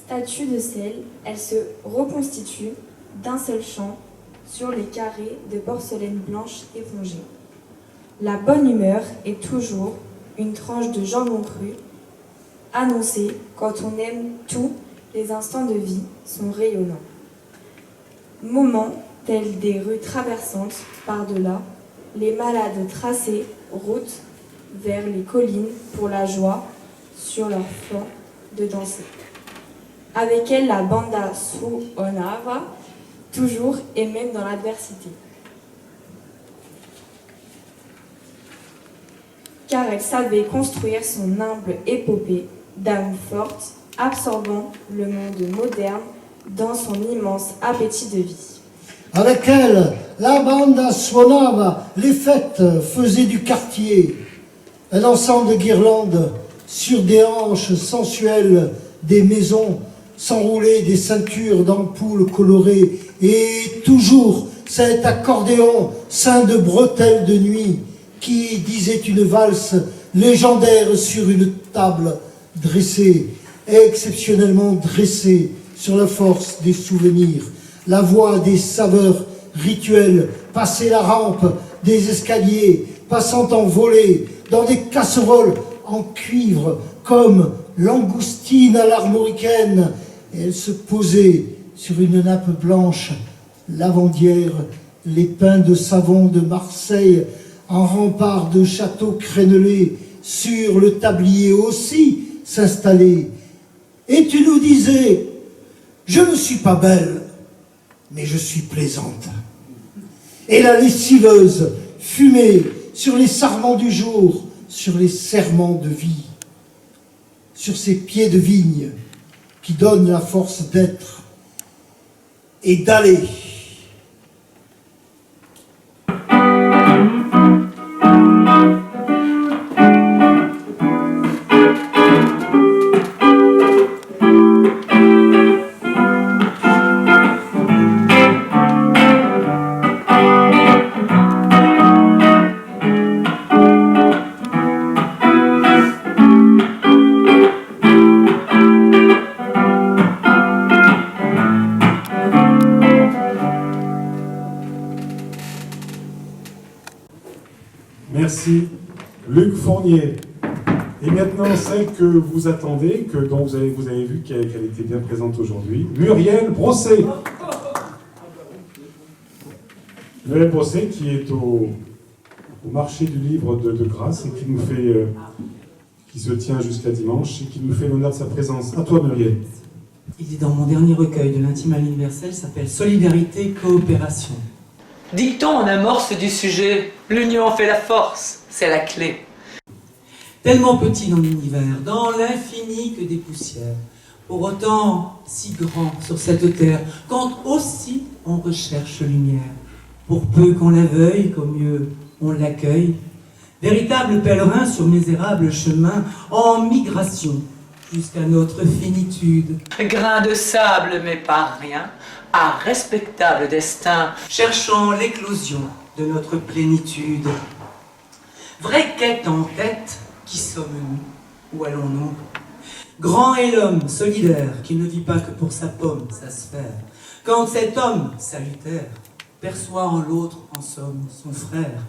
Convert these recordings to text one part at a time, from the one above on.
Statue de sel, elle se reconstitue d'un seul champ sur les carrés de porcelaine blanche épongeée. La bonne humeur est toujours une tranche de jambon cru, annoncée quand on aime tous les instants de vie sont rayonnants. Moments tels des rues traversantes par-delà, les malades tracés route vers les collines pour la joie sur leur flanc de danser. Avec elle, la banda suonava toujours et même dans l'adversité. Car elle savait construire son humble épopée d'âme forte, absorbant le monde moderne dans son immense appétit de vie. Avec elle, la banda suonava, les fêtes faisaient du quartier. Un ensemble de guirlandes sur des hanches sensuelles, des maisons s'enroulaient des ceintures d'ampoules colorées et toujours cet accordéon ceint de bretelles de nuit qui disait une valse légendaire sur une table dressée, exceptionnellement dressée sur la force des souvenirs. La voix des saveurs rituelles passait la rampe des escaliers, passant en volée dans des casseroles en cuivre comme langoustine à l'armoricaine. Et elle se posait sur une nappe blanche, lavandière, les pins de savon de Marseille en rempart de châteaux crénelés sur le tablier aussi s'installer. Et tu nous disais, je ne suis pas belle, mais je suis plaisante. Et la lessiveuse fumait sur les sarments du jour, sur les serments de vie, sur ces pieds de vigne qui donnent la force d'être et d'aller. Merci, Luc Fournier. Et maintenant, celle que vous attendez, dont vous avez vu qu'elle était bien présente aujourd'hui, Muriel Brosset. Muriel Brosset qui est au marché du livre de Grasse et qui se tient jusqu'à dimanche et qui nous fait l'honneur de sa présence. À toi, Muriel. Il est dans mon dernier recueil de l'intime à l'universel, s'appelle Solidarité, coopération. Dit-on en amorce du sujet, l'union fait la force, c'est la clé. Tellement petit dans l'univers, dans l'infini que des poussières, pour autant si grand sur cette terre, quand aussi on recherche lumière, pour peu qu'on la veuille, qu'au mieux on l'accueille, véritable pèlerin sur misérable chemin, en migration jusqu'à notre finitude. Grain de sable, mais pas rien, à respectable destin, Cherchant l'éclosion de notre plénitude. Vraie quête en tête, qui sommes-nous? Où allons-nous? Grand est l'homme solidaire qui ne vit pas que pour sa pomme, sa sphère. Quand cet homme salutaire perçoit en l'autre, en somme, son frère.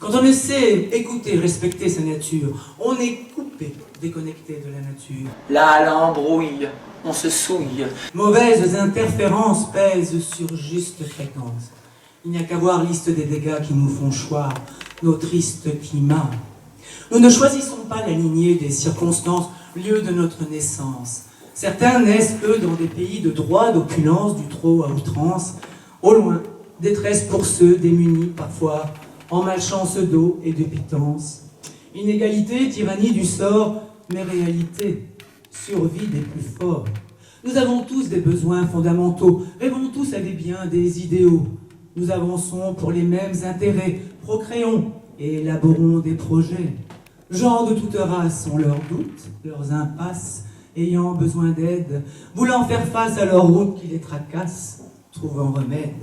Quand on ne sait écouter, respecter sa nature, on est coupé, déconnecté de la nature. là l'embrouille, on se souille. Mauvaises interférences pèsent sur juste fréquence. Il n'y a qu'à voir liste des dégâts qui nous font choir nos tristes climats. Nous ne choisissons pas la lignée des circonstances, lieu de notre naissance. Certains naissent, eux, dans des pays de droit, d'opulence, du trop à outrance. Au loin, détresse pour ceux démunis, parfois, en malchance d'eau et de pitance. Inégalité, tyrannie du sort, mais réalité, survie des plus forts. Nous avons tous des besoins fondamentaux, rêvons tous à des biens, des idéaux. Nous avançons pour les mêmes intérêts, procréons et élaborons des projets. Gens de toute race ont leurs doutes, leurs impasses, ayant besoin d'aide, voulant faire face à leurs routes qui les tracassent, trouvant remède.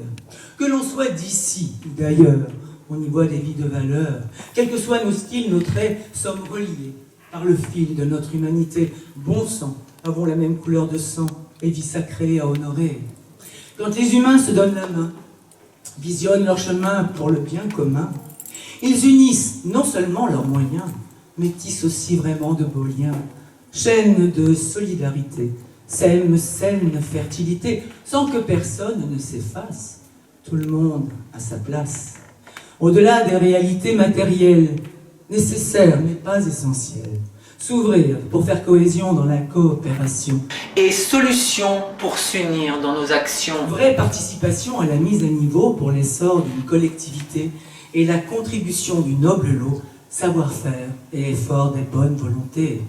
Que l'on soit d'ici ou d'ailleurs, on y voit des vies de valeur. Quels que soient nos styles, nos traits, sommes reliés par le fil de notre humanité. Bon sang, avons la même couleur de sang et vie sacrée à honorer. Quand les humains se donnent la main, visionnent leur chemin pour le bien commun, ils unissent non seulement leurs moyens, mais tissent aussi vraiment de beaux liens. Chaîne de solidarité, sème saine fertilité, sans que personne ne s'efface. Tout le monde a sa place. Au-delà des réalités matérielles, nécessaires mais pas essentielles, s'ouvrir pour faire cohésion dans la coopération. Et solution pour s'unir dans nos actions. Vraie participation à la mise à niveau pour l'essor d'une collectivité et la contribution du noble lot, savoir-faire et effort des bonnes volontés.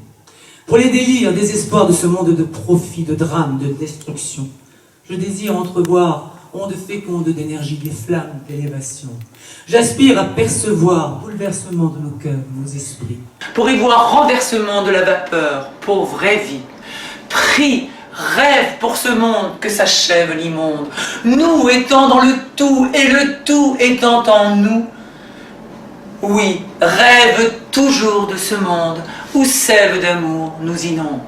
Pour les délires, désespoirs de ce monde de profit, de drame, de destruction, je désire entrevoir ondes fécondes d'énergie, des flammes d'élévation. J'aspire à percevoir bouleversement de nos cœurs, nos esprits. Pour y voir renversement de la vapeur, pour vraie vie. Prie, rêve pour ce monde que s'achève l'immonde. Nous étant dans le tout et le tout étant en nous. Oui, rêve toujours de ce monde où sève d'amour nous inonde.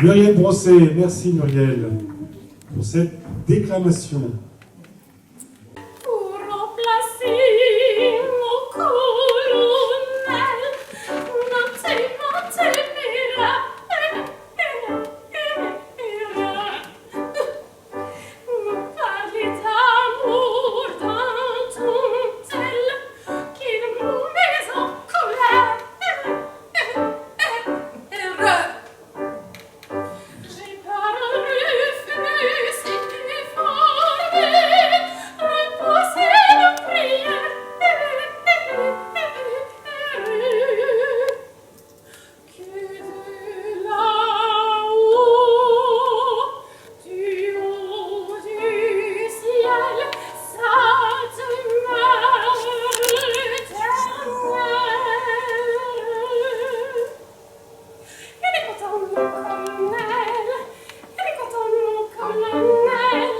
Muriel Brosset, merci Muriel pour cette déclamation. Pour remplacer mon colonel, me parler d'amour d'un ton tel qu'il me met en colère. J'ai paru si déformé, repousser la prière. Que de là-haut, du haut du ciel, ça demeure éternelle. Il est content mon colonel, il est content mon colonel.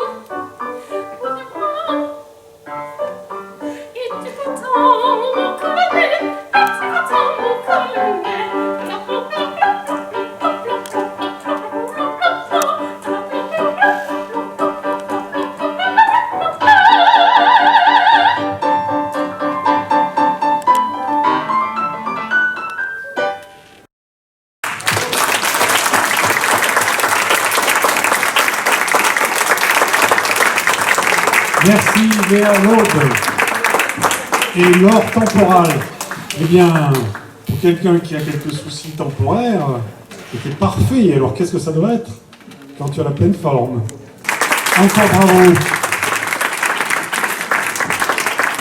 Pourquoi? Il est content mon colonel, il est content mon colonel. Merci Léa Laude. Et l'or temporal. Eh bien, pour quelqu'un qui a quelques soucis temporaires, c'était parfait. Alors qu'est-ce que ça doit être quand tu as la pleine forme? Encore bravo.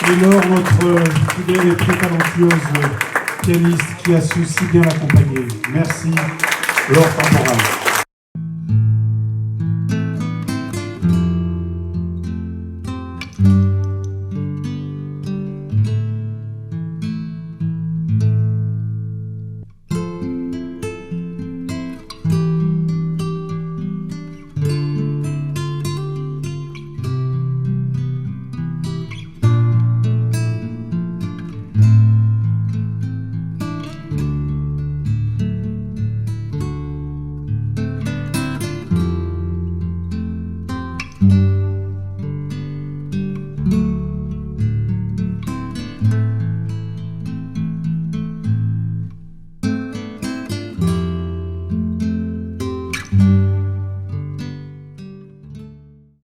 Et Laure, notre fidèle et très talentueuse pianiste qui a su si bien l'accompagner. Merci, Laure Temporal.